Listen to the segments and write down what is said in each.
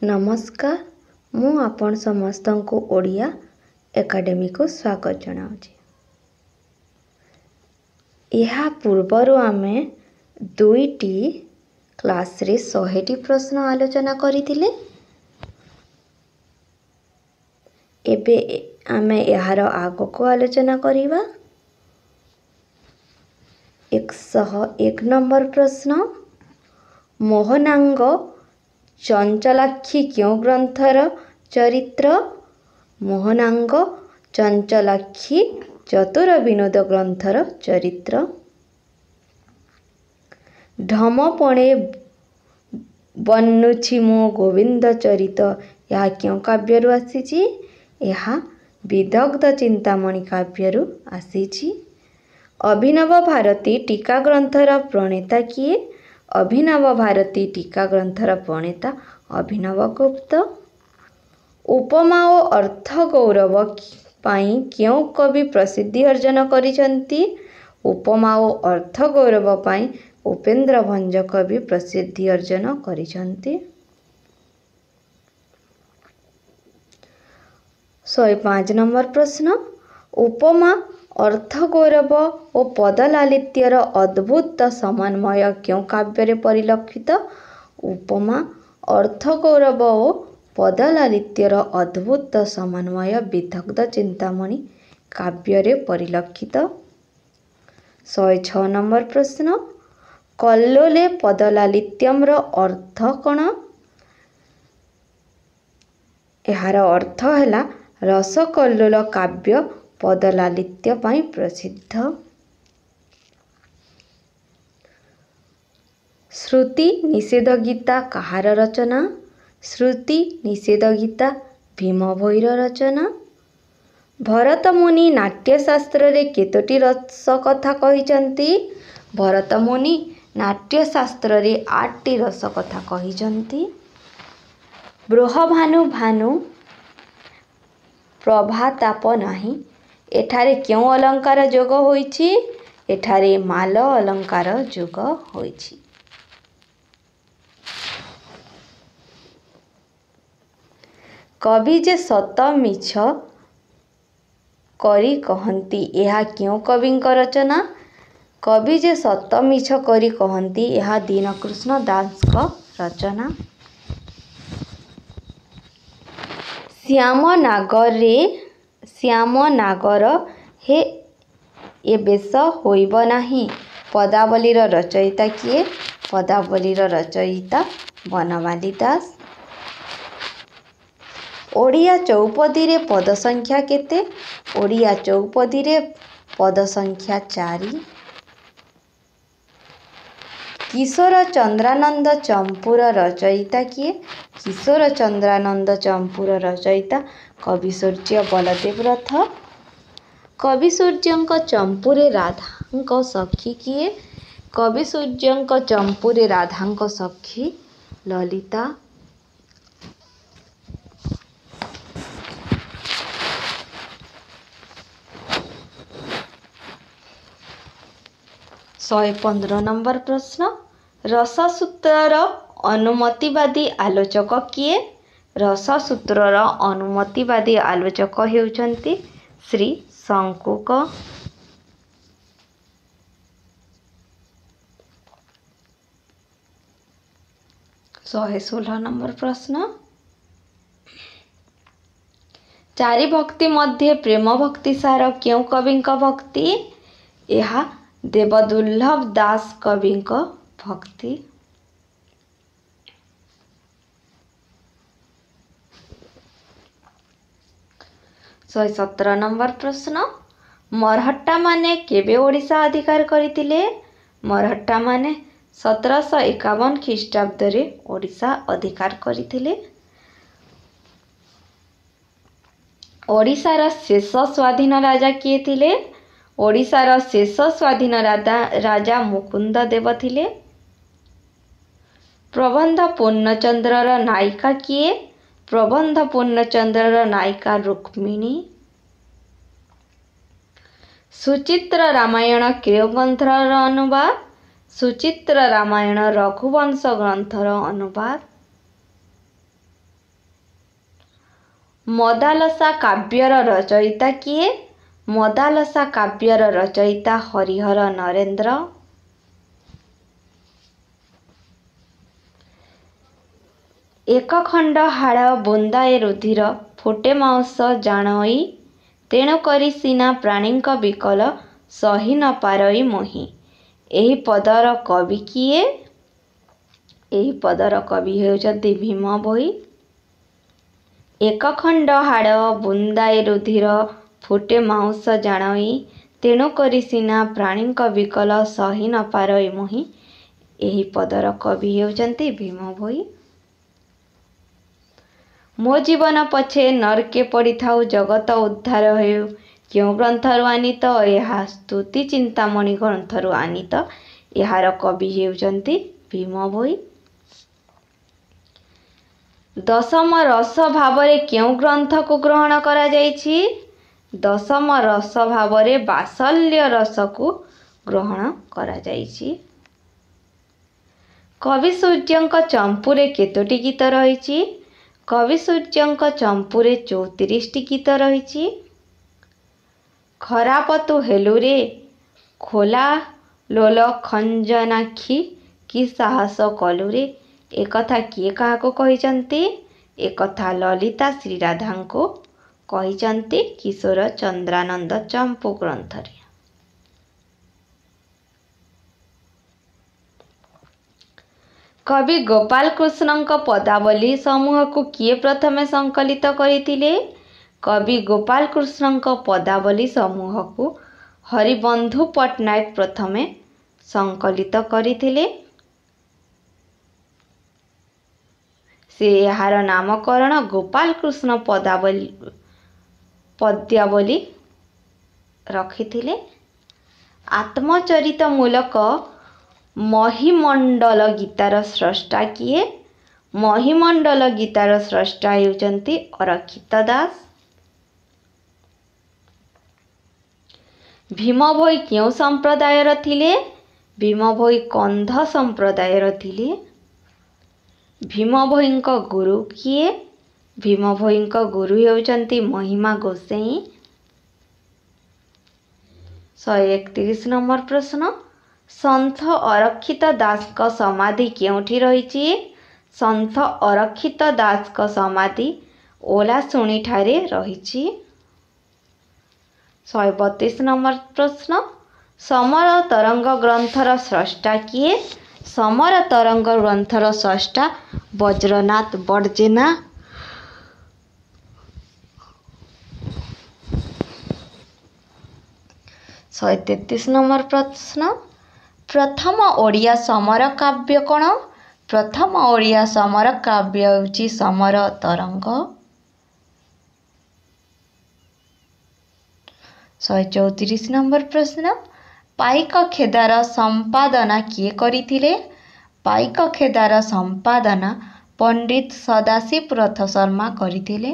नमस्कार मु आपण समस्त को ओडिया एकेडमी को स्वागत जनाऊँगी। यह पूर्वर आमे दुईटी क्लास रे 100टी प्रश्न आलोचना करथिले। एबे आमे यार आगो को आलोचना करिवा। 101 नंबर प्रश्न, मोहनांग चंचलाक्षी क्यों ग्रंथर चरित्र? मोहनांग चंचलाक्षी चतुर विनोद ग्रंथर चरित्र। ढमपणे बन्नुछि मो गोविंद चरित यह क्यों काव्यरु आसीछि? यह विदग्ध चिंतामणि काव्यरु आसीछि। अभिनव भारती टीका ग्रंथर प्रणेता किए? अभिनव भारती टीका ग्रंथर प्रणेता अभिनव गुप्त। उपमा और अर्थ गौरव पाई क्यों कवि प्रसिद्धि अर्जन करिसंती? उपमा और अर्थ गौरव पाई उपेंद्र भंज कवि प्रसिद्धि अर्जन करिसंती। 105 नंबर प्रश्न, उपमा अर्थ गौरव और पदलालित्यर अद्भुत समन्वय क्यों काव्य परिलक्षित? उपमा अर्थ गौरव और पदलालित्यर अद्भुत समन्वय विदग्ध चिंतामणि काव्य परिलक्षित। 106 नंबर प्रश्न, कल्लोले पदलालित्यम अर्थ कौन? यार अर्थ है रसकल्लोल काव्य पदलालित्य पाई प्रसिद्ध। श्रुति निषेध गीता कहार रचना? श्रुति निषेध गीता भीम भोईर रचना। भरत मुनि नाट्यशास्त्र रे केतोटी रस कथा कहिचंती? भरत मुनि नाट्यशास्त्र रे 8टी रस कथा कहिचंती। बृहभानु भानु प्रभाताप नाही एठारे क्यों अलंकार जोग होईछि? एठारे माल अलंकार जोग होईछि। कवि जे सत मिछ करी कहंती यह क्यों कविंक रचना? कवि जे सत मिछ करी कहंती यह दीनकृष्ण दास का रचना। श्याम नागर हे ए बेश होइब नाही पदावलीर रचयिता किए? पदावलीर रचयिता बनमाली दास। ओडिया चौपदी रे पद संख्या केते? ओडिया चौपदी रे पद संख्या 4। किशोर चंद्रानंद चंपूर रचयिता किए? किशोर चंद्रानंद चंपूर रचयिता कवि सूर्य बलदेव रथ। कवि सूर्यंक चंपूरे राधांक सखी किए? कवि सूर्यंक चंपूरे राधांक सखी ललिता। शहे 15 नंबर प्रश्न, रससूत्रर अनुमतिवादी आलोचक किए? रससूत्रर अनुमतिवादी आलोचक हेउचंती श्री शंकुक। 116 नंबर प्रश्न, चारि भक्ति मध्य प्रेम भक्ति सार क्यों कविंक भक्ति? यह देवदुर्लभ दास कविंक भक्ति। 117 नंबर प्रश्न, मरहट्टा माने केबे ओडिशा अधिकार करथिले? मरहट्टा माने 1751 ख्रीष्टाब्द रे ओडिशा अधिकार करथिले। ओडिशार शेष स्वाधीन राजा किए थिले? ओडिशार शेष स्वाधीन राजा मुकुंद देव थिले। प्रबंध पूर्णचंद्रर नायिका किए? प्रबंध पूर्णचंद्रर नायिका रुक्मिणी। सुचित्र रामायण केउ ग्रंथर अनुवाद? सुचित्र रामायण रघुवंश ग्रंथर अनुवाद। ମଦାଲସା କାବ୍ୟର ରଚୟିତା କିଏ? ମଦାଲସା କାବ୍ୟର ରଚୟିତା ହରିହର ନରେନ୍ଦ୍ର। ଏକ ଖଣ୍ଡ ହାଡ଼ ବୁନ୍ଦାଏ ରୁଧିର ଫୁଟେ ମାଉଁସ ଜାଣଇ ତେଣୁ କରି ସିନା ପ୍ରାଣୀଙ୍କ ବିକଲ ସହି ନ ପାରଇ ମୋହି। ଏହି ପଦର କବି କିଏ? ଏହି ପଦର କବି ହେଉଛନ୍ତି ଭୀମ ଭୋଇ। ଏକ ଖଣ୍ଡ ହାଡ଼ ବୁନ୍ଦାଏ ରୁଧିର ଫୁଟେ ମାଉଁସ ଜାଣଇ ତେଣୁ କରି ସିନା ପ୍ରାଣୀଙ୍କ ବିକଲ ସହି ନ ପାରଇ ମୋହି। ଏହି ପଦର କବି ହେଉଛନ୍ତି ଭୀମ ଭୋଇ। ମୋ ଜୀବନ ପଛେ ନର୍କେ ପଡ଼ିଥାଉ ଜଗତ ଉଦ୍ଧାର ହେଉ କେଉଁ ଗ୍ରନ୍ଥରୁ ଆନିତ? ଏହା ସ୍ତୁତି ଚିନ୍ତାମଣି ଗ୍ରନ୍ଥରୁ ଆନିତ। ଏହାର କବି ହେଉଛନ୍ତି ଭୀମ ଭୋଇ। ଦଶମ ରସ ଭାବରେ କେଉଁ ଗ୍ରନ୍ଥକୁ ଗ୍ରହଣ କରାଯାଇଛି? ଦଶମ ରସ ଭାବରେ ବାତ୍ସଲ୍ୟ ରସକୁ ଗ୍ରହଣ କରାଯାଇଛି। କବି ସୂର୍ଯ୍ୟଙ୍କ ଚମ୍ପୁରେ କେତୋଟି ଗୀତ ରହିଛି? କବି ସୂର୍ଯ୍ୟଙ୍କ ଚମ୍ପୁରେ 34ଟି ଗୀତ ରହିଛି। ଖରାପ ତୁ ହେଲୁରେ ଖୋଲା ଲୋଲ ଖଞ୍ଜନାକ୍ଷୀ କି ସାହସ କଲୁରେ। ଏକଥା କିଏ କାହାକୁ କହିଛନ୍ତି? ଏକଥା ଲଲିତା ଶ୍ରୀରାଧାଙ୍କୁ କହିଛନ୍ତି କିଶୋର ଚନ୍ଦ୍ରାନନ୍ଦ ଚମ୍ପୁ ଗ୍ରନ୍ଥରେ। କବି ଗୋପାଳ କୃଷ୍ଣଙ୍କ ପଦାବଳୀ ସମୂହକୁ କିଏ ପ୍ରଥମେ ସଂକଳିତ କରିଥିଲେ? କବି ଗୋପାଳ କୃଷ୍ଣଙ୍କ ପଦାବଳୀ ସମୂହକୁ ହରିବନ୍ଧୁ ପଟ୍ଟନାୟକ ପ୍ରଥମେ ସଂକଳିତ କରିଥିଲେ। ସେ ଏହାର ନାମକରଣ ଗୋପାଳ କୃଷ୍ଣ ପଦ୍ୟାବଳୀ ରଖିଥିଲେ। ଆତ୍ମଚରିତମୂଳକ ମହିମଣ୍ଡଳ ଗୀତାର ସ୍ରଷ୍ଟା କିଏ? ମହିମଣ୍ଡଳ ଗୀତାର ସ୍ରଷ୍ଟା ହେଉଛନ୍ତି ଅରକ୍ଷିତ ଦାସ। ଭୀମ ଭୋଇ କେଉଁ ସମ୍ପ୍ରଦାୟର ଥିଲେ? ଭୀମ ଭୋଇ କନ୍ଧ ସମ୍ପ୍ରଦାୟର ଥିଲେ। ଭୀମ ଭୋଇଙ୍କ ଗୁରୁ କିଏ? ଭୀମ ଭୋଇଙ୍କ ଗୁରୁ ହେଉଛନ୍ତି ମହିମା ଗୋସାଇଁ। 131 ନମ୍ବର ପ୍ରଶ୍ନ। ସନ୍ଥ ଅରକ୍ଷିତ ଦାସଙ୍କ ସମାଧି କେଉଁଠି ରହିଛି? ସନ୍ଥ ଅରକ୍ଷିତ ଦାସଙ୍କ ସମାଧି ଓଲାଶୁଣୀଠାରେ ରହିଛି। 132 ନମ୍ବର ପ୍ରଶ୍ନ। ସମର ତରଙ୍ଗ ଗ୍ରନ୍ଥର ସ୍ରଷ୍ଟା କିଏ? ସମର ତରଙ୍ଗ ଗ୍ରନ୍ଥର ସ୍ରଷ୍ଟା ବଜ୍ରନାଥ ବଡ଼ଜେନା। 133 ନମ୍ବର ପ୍ରଶ୍ନ। ପ୍ରଥମ ଓଡ଼ିଆ ସମର କାବ୍ୟ କ'ଣ? ପ୍ରଥମ ଓଡ଼ିଆ ସମର କାବ୍ୟ ହେଉଛି ସମର ତରଙ୍ଗ। 134 ନମ୍ବର ପ୍ରଶ୍ନ। ପାଇକ ଖେଦାର ସମ୍ପାଦନା କିଏ କରିଥିଲେ? ପାଇକ ଖେଦାର ସମ୍ପାଦନା ପଣ୍ଡିତ ସଦାଶିବ ରଥ ଶର୍ମା କରିଥିଲେ।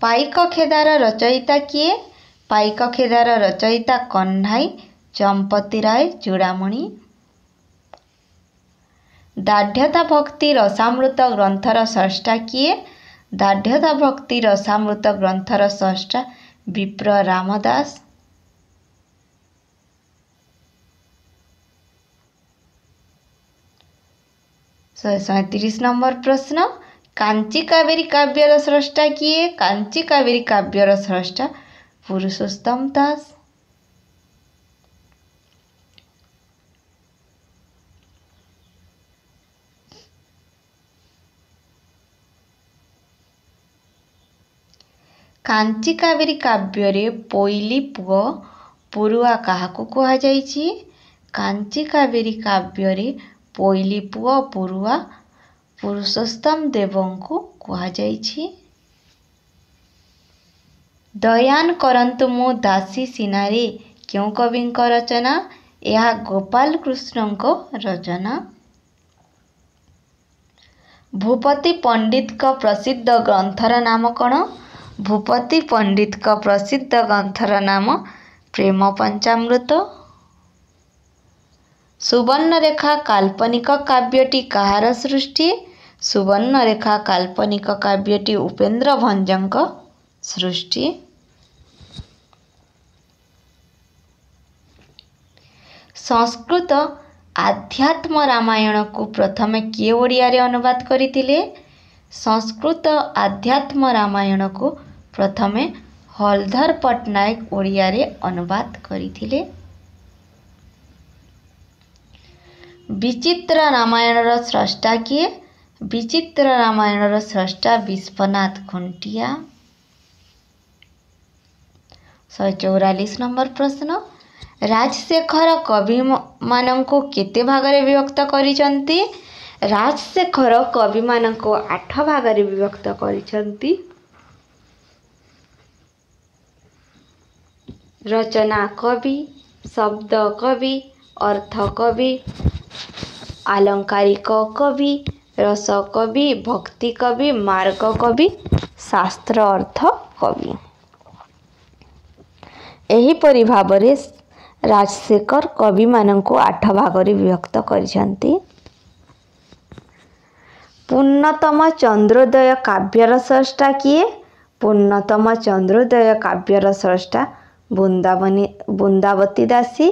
ପାଇକ ଖେଦାର ରଚୟିତା କିଏ? ପାଇକ ଖେଦାର ରଚୟିତା କହ୍ନାଇ ଚମ୍ପତି ରାୟ ଚୂଡ଼ାମଣି। ଦାର୍ଢ଼୍ୟତା ଭକ୍ତି ରସାମୃତ ଗ୍ରନ୍ଥର ସ୍ରଷ୍ଟା କିଏ? ଦାର୍ଢ଼୍ୟତା ଭକ୍ତି ରସାମୃତ ଗ୍ରନ୍ଥର ସ୍ରଷ୍ଟା ବିପ୍ର ରାମ ଦାସ। 137 ନମ୍ବର ପ୍ରଶ୍ନ। କାଞ୍ଚି କାବେରୀ କାବ୍ୟର ସ୍ରଷ୍ଟା କିଏ? କାଞ୍ଚି କାବେରୀ କାବ୍ୟର ସ୍ରଷ୍ଟା ପୁରୁଷୋତ୍ତମ ଦାସ। କାଞ୍ଚି କାବେରୀ କାବ୍ୟରେ ପୋଇଲି ପୁଅ ପୁରୁଆ କାହାକୁ କୁହାଯାଇଛି? କାଞ୍ଚି କାବେରୀ କାବ୍ୟରେ ପୋଇଲି ପୁଅ ପୁରୁଆ ପୁରୁଷୋତ୍ତମ ଦେବଙ୍କୁ କୁହାଯାଇଛି। ଦୟାନ କରନ୍ତୁ ମୁଁ ଦାସୀ ସିନାରେ କେଉଁ କବିଙ୍କ ରଚନା? ଏହା ଗୋପାଳ କୃଷ୍ଣଙ୍କ ରଚନା। ଭୂପତି ପଣ୍ଡିତଙ୍କ ପ୍ରସିଦ୍ଧ ଗ୍ରନ୍ଥର ନାମ କ'ଣ? ଭୂପତି ପଣ୍ଡିତଙ୍କ ପ୍ରସିଦ୍ଧ ଗ୍ରନ୍ଥର ନାମ ପ୍ରେମ ପଞ୍ଚାମୃତ। ସୁବର୍ଣ୍ଣରେଖା କାଳ୍ପନିକ କାବ୍ୟଟି କାହାର ସୃଷ୍ଟି? ସୁବର୍ଣ୍ଣରେଖା କାଳ୍ପନିକ କାବ୍ୟଟି ଉପେନ୍ଦ୍ର ଭଞ୍ଜଙ୍କ ସୃଷ୍ଟି। ସଂସ୍କୃତ ଆଧ୍ୟାତ୍ମ ରାମାୟଣକୁ ପ୍ରଥମେ କିଏ ଓଡ଼ିଆରେ ଅନୁବାଦ କରିଥିଲେ? ସଂସ୍କୃତ ଆଧ୍ୟାତ୍ମ ରାମାୟଣକୁ ପ୍ରଥମେ ହଳଧର ପଟ୍ଟନାୟକ ଓଡ଼ିଆରେ ଅନୁବାଦ କରିଥିଲେ। ବିଚିତ୍ର ରାମାୟଣର ସ୍ରଷ୍ଟା କିଏ? ବିଚିତ୍ର ରାମାୟଣର ସ୍ରଷ୍ଟା ବିଶ୍ୱନାଥ ଖୁଣ୍ଟିଆ। 144 ନମ୍ବର ପ୍ରଶ୍ନ। ରାଜଶେଖର କବିମାନଙ୍କୁ କେତେ ଭାଗରେ ବିଭକ୍ତ କରିଛନ୍ତି? ରାଜଶେଖର କବିମାନଙ୍କୁ 8 ଭାଗରେ ବିଭକ୍ତ କରିଛନ୍ତି। ରଚନା କବି, ଶବ୍ଦ କବି, ଅର୍ଥ କବି, ଆଲଙ୍କାରିକ କବି, ରସ କବି, ଭକ୍ତି କବି, ମାର୍ଗ କବି, ଶାସ୍ତ୍ର ଅର୍ଥ କବି। ଏହିପରି ଭାବରେ ରାଜଶେଖର କବିମାନଙ୍କୁ 8 ଭାଗରେ ବିଭକ୍ତ କରିଛନ୍ତି। ପୂର୍ଣ୍ଣତମ ଚନ୍ଦ୍ରୋଦୟ କାବ୍ୟର ସ୍ରଷ୍ଟା କିଏ? ପୂର୍ଣ୍ଣତମ ଚନ୍ଦ୍ରୋଦୟ କାବ୍ୟର ସ୍ରଷ୍ଟା ବୃନ୍ଦାବତୀ ଦାସୀ।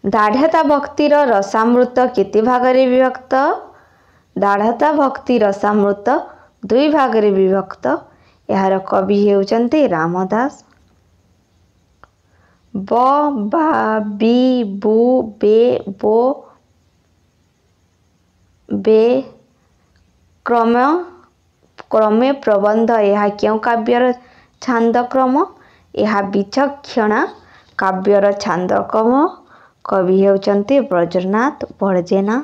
ଦାର୍ଢ଼୍ୟତା ଭକ୍ତିର ରସାମୃତ କେତେ ଭାଗରେ ବିଭକ୍ତ? ଦାର୍ଢ଼୍ୟତା ଭକ୍ତି ରସାମୃତ 2 ଭାଗରେ ବିଭକ୍ତ। ଏହାର କବି ହେଉଛନ୍ତି ରାମଦାସ। ବ, ବା, ବି, ବୁ, ବେ, ବୋ, ବେ କ୍ରମେ ପ୍ରବନ୍ଧ। ଏହା କେଉଁ କାବ୍ୟର ଛାନ୍ଦକ୍ରମ? ଏହା ବିଚକ୍ଷଣା କାବ୍ୟର ଛାନ୍ଦକ୍ରମ। କବି ହେଉଛନ୍ତି ବ୍ରଜନାଥ ବଡ଼ଜେନା।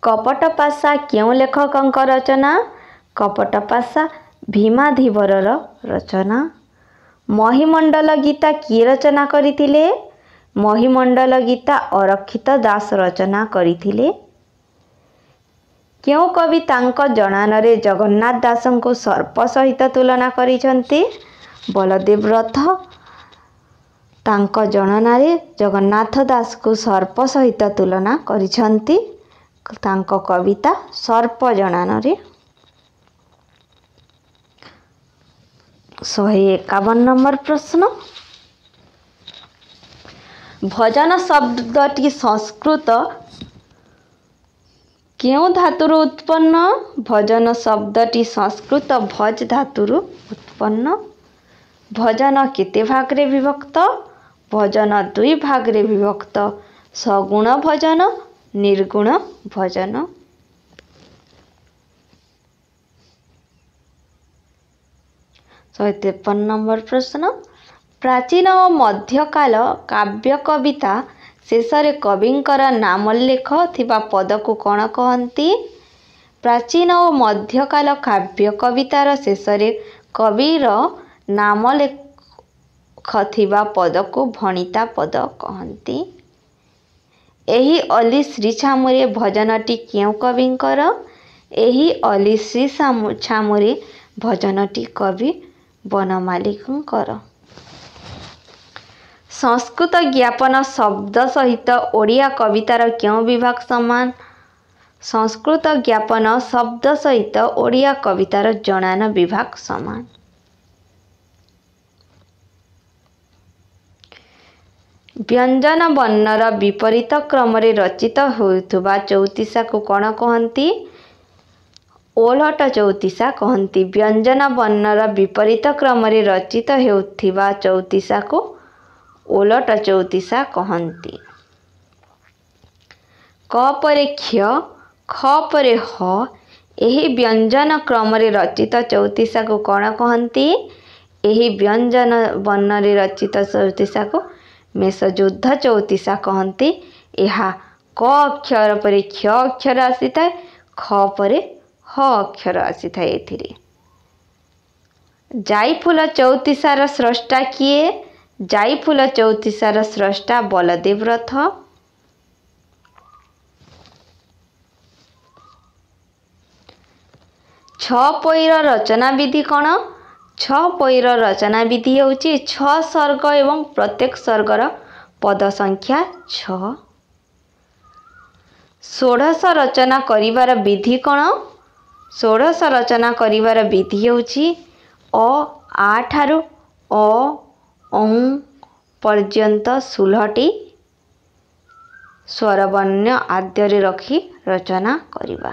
କପଟପାସା କେଉଁ ଲେଖକଙ୍କ ରଚନା? କପଟପାସା ଭୀମାଧିବରର ରଚନା। ମହିମଣ୍ଡଳ ଗୀତା କିଏ ରଚନା କରିଥିଲେ? ମହିମଣ୍ଡଳ ଗୀତା ଅରକ୍ଷିତ ଦାସ ରଚନା କରିଥିଲେ। କେଉଁ କବି ତାଙ୍କ ଜଣାଣରେ ଜଗନ୍ନାଥ ଦାସଙ୍କୁ ସର୍ପ ସହିତ ତୁଳନା କରିଛନ୍ତି? ବଳଦେବ ରଥ ତାଙ୍କ ଜଣାଣରେ ଜଗନ୍ନାଥ ଦାସଙ୍କୁ ସର୍ପ ସହିତ ତୁଳନା କରିଛନ୍ତି। ତାଙ୍କ କବିତା ସର୍ପ ଜଣାଣରେ। 151 ନମ୍ବର ପ୍ରଶ୍ନ। ଭଜନ ଶବ୍ଦଟି ସଂସ୍କୃତ କେଉଁ ଧାତୁରୁ ଉତ୍ପନ୍ନ? ଭଜନ ଶବ୍ଦଟି ସଂସ୍କୃତ ଭଜ ଧାତୁରୁ ଉତ୍ପନ୍ନ। ଭଜନ କେତେ ଭାଗରେ ବିଭକ୍ତ? ଭଜନ 2 ଭାଗରେ ବିଭକ୍ତ। ସଗୁଣ ଭଜନ, ନିର୍ଗୁଣ ଭଜନ। 153 ନମ୍ବର ପ୍ରଶ୍ନ। ପ୍ରାଚୀନ ଓ ମଧ୍ୟକାଳ କାବ୍ୟ କବିତା ଶେଷରେ କବିଙ୍କର ନାମୋଲ୍ଲେଖ ଥିବା ପଦକୁ କ'ଣ କହନ୍ତି? ପ୍ରାଚୀନ ଓ ମଧ୍ୟକାଳ କାବ୍ୟ କବିତାର ଶେଷରେ କବିର ନାମୋଲ୍ଲେଖ ଥିବା ପଦକୁ ଭଣିତା ପଦ କହନ୍ତି। ଏହି ଅଲି ଶ୍ରୀ ଛାମୁରେ ଭଜନଟି କେଉଁ କବିଙ୍କର? ଏହି ଅଲି ଶ୍ରୀ ଛାମୁରେ ଭଜନଟି କବି ବନମାଳୀଙ୍କର। ସଂସ୍କୃତ ଜ୍ଞାପନ ଶବ୍ଦ ସହିତ ଓଡ଼ିଆ କବିତାର କେଉଁ ବିଭାଗ ସମାନ? ସଂସ୍କୃତ ଜ୍ଞାପନ ଶବ୍ଦ ସହିତ ଓଡ଼ିଆ କବିତାର ଜଣାଣ ବିଭାଗ ସମାନ। ବ୍ୟଞ୍ଜନ ବର୍ଣ୍ଣର ବିପରୀତ କ୍ରମରେ ରଚିତ ହେଉଥିବା ଚଉତିଶାକୁ କ'ଣ କହନ୍ତି? ଓଲଟ ଚଉତିଶା କହନ୍ତି। ବ୍ୟଞ୍ଜନ ବର୍ଣ୍ଣର ବିପରୀତ କ୍ରମରେ ରଚିତ ହେଉଥିବା ଚଉତିଶାକୁ ଓଲଟ ଚଉତିଶା କହନ୍ତି। କ ପରେ କ୍ଷ, ଖ ପରେ ହ ଏହି ବ୍ୟଞ୍ଜନ କ୍ରମରେ ରଚିତ ଚଉତିଶାକୁ କ'ଣ କହନ୍ତି? ଏହି ବ୍ୟଞ୍ଜନ ବର୍ଣ୍ଣରେ ରଚିତ ଚଉତିଶାକୁ ମେଷଯୁଦ୍ଧ ଚଉତିଶା କହନ୍ତି। ଏହା କ ଅକ୍ଷର ପରେ କ୍ଷ ଅକ୍ଷର ଆସିଥାଏ, ଖ ପରେ ହ ଅକ୍ଷର ଆସିଥାଏ। ଏଥିରେ ଜାଇଫୁଲ ଚଉତିଶାର ସ୍ରଷ୍ଟା କିଏ? ଜାଇଫୁଲ ଚଉତିଶାର ସ୍ରଷ୍ଟା ବଳଦେବ ରଥ। ଛପୋଇର ରଚନା ବିଧି କ'ଣ? ଛପୋଇର ରଚନା ବିଧି ହେଉଛି 6 ସର୍ଗ ଏବଂ ପ୍ରତ୍ୟେକ ସର୍ଗର पद संख्या 6। षोडश रचना करिवार विधि कौन? षोडश रचना करिवार विधि होछि अ आ ठारू अ औ पर्यंत 16टी स्वरवर्ण आद्य रे रखी रचना करिबा।